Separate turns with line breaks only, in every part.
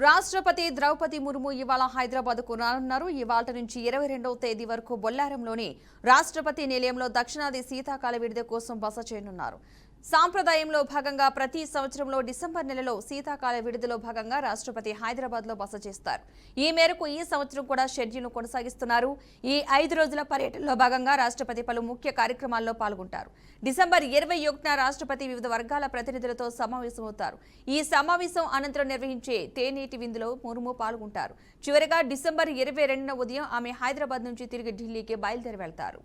రాష్ట్రపతి ద్రౌపది ముర్ము ఇవాళ హైదరాబాద్కు రానున్నారు. ఇవాళ నుంచి 22వ తేదీ వరకు బొల్లారంలోని రాష్ట్రపతి నిలయంలో దక్షిణాది శీతాకాల విడిది కోసం బస చేయనున్నారు. సాంప్రదాయంలో భాగంగా ప్రతి సంవత్సరంలో డిసెంబర్ నెలలో శీతాకాల విడిదిలో భాగంగా రాష్ట్రపతి హైదరాబాద్లో బస చేస్తారు. ఈ మేరకు ఈ సంవత్సరం కూడా షెడ్యూల్ను కొనసాగిస్తున్నారు. ఈ 5 రోజుల పర్యటనలో భాగంగా రాష్ట్రపతి పలు ముఖ్య కార్యక్రమాల్లో పాల్గొంటారు. డిసెంబర్ 21న రాష్ట్రపతి వివిధ వర్గాల ప్రతినిధులతో సమావేశమవుతారు. ఈ సమావేశం అనంతరం నిర్వహించే తేనీటి విందులో ముర్ము పాల్గొంటారు. చివరిగా డిసెంబర్ 22న ఉదయం ఆమె హైదరాబాద్ నుంచి తిరిగి ఢిల్లీకి బయలుదేరి వెళ్తారు.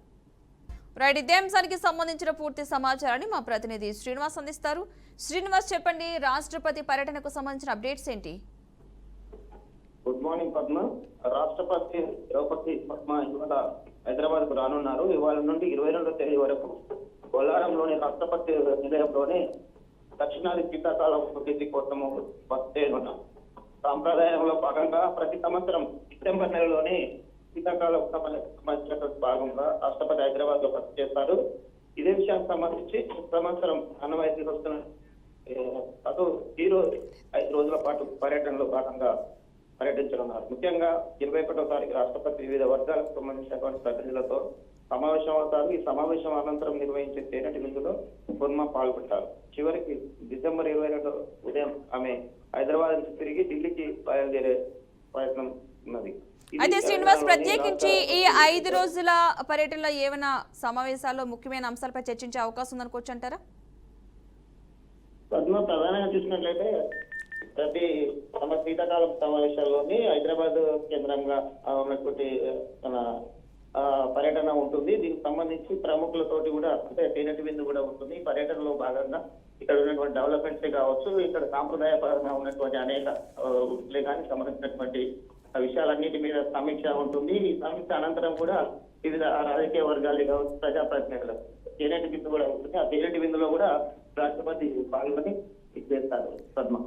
ఇదే అంశానికి సంబంధించిన పూర్తి సమాచారాన్ని మా ప్రతినిధి శ్రీనివాస్ అందిస్తారు. శ్రీనివాస్, చెప్పండి, రాష్ట్రపతి పర్యటనకు సంబంధించిన అప్డేట్స్ ఏంటి?
Good morning Padma. రాష్ట్రపతి ద్రౌపది ముర్ము ఇవాళ హైదరాబాద్ కు రానున్నారు. ఇవాళ నుండి 22వ తేదీ వరకు బొల్లారంలోని రాష్ట్రపతి నిలయంలోని దక్షిణాది శీతాకాల విడిది కోసం బస చేయనున్నారు. సాంప్రదాయంలో భాగంగా ప్రతి సంవత్సరం డిసెంబర్ నెలలోని శీతాకాల సంబంధించినటువంటి భాగంగా రాష్ట్రపతి హైదరాబాద్ లో బస చేస్తారు. ఇదే విషయానికి సంబంధించి సంవత్సరం ఆనవాయితీ వస్తున్న అటు ఈ రోజు 5 రోజుల పాటు పర్యటనలో భాగంగా పర్యటించనున్నారు. ముఖ్యంగా 21వ తారీఖు రాష్ట్రపతి వివిధ వర్గాలకు సంబంధించినటువంటి ప్రతినిధులతో సమావేశం అవుతారు. ఈ సమావేశం అనంతరం నిర్వహించే తేనెటి విందులో ముర్ము పాల్గొంటారు. చివరికి డిసెంబర్ 22 ఉదయం ఆమె హైదరాబాద్ నుంచి తిరిగి ఢిల్లీకి బయలుదేరే ప్రయత్నం ఉన్నది.
అయితే శ్రీనివాస్, ప్రత్యేకించి ఈ 5 రోజుల పర్యటనలో ఏమైనా సమావేశాల్లో ముఖ్యమైన అంశాలపై చర్చించే అవకాశం ఉందనుకోవచ్చు అంటారా?
ప్రధానంగా చూసినట్లయితే ప్రతి శీతాకాలం సమావేశాల్లోని హైదరాబాద్ కేంద్రంగా ఉన్నటువంటి మన పర్యటన ఉంటుంది. దీనికి సంబంధించి ప్రముఖులతోటి కూడా అంటే తేనెటి విందు కూడా ఉంటుంది. పర్యటనలో భాగంగా ఇక్కడ ఉన్నటువంటి డెవలప్మెంట్స్ కావచ్చు, ఇక్కడ సాంప్రదాయపరంగా ఉన్నటువంటి అనేక ఉద్యోగానికి సంబంధించినటువంటి విషయాలన్నిటి మీద సమీక్ష ఉంటుంది. ఈ సమీక్ష అనంతరం కూడా వివిధ రాజకీయ వర్గాలు కావచ్చు, ప్రజాప్రతినిధులు తేనెటి విందు కూడా ఉంటుంది. ఆ తేనెటి విందులో కూడా రాష్ట్రపతి పాల్గొని చేస్తారు. Padma.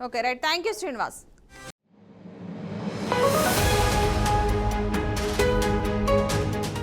Okay, right. Thank you Srinivas.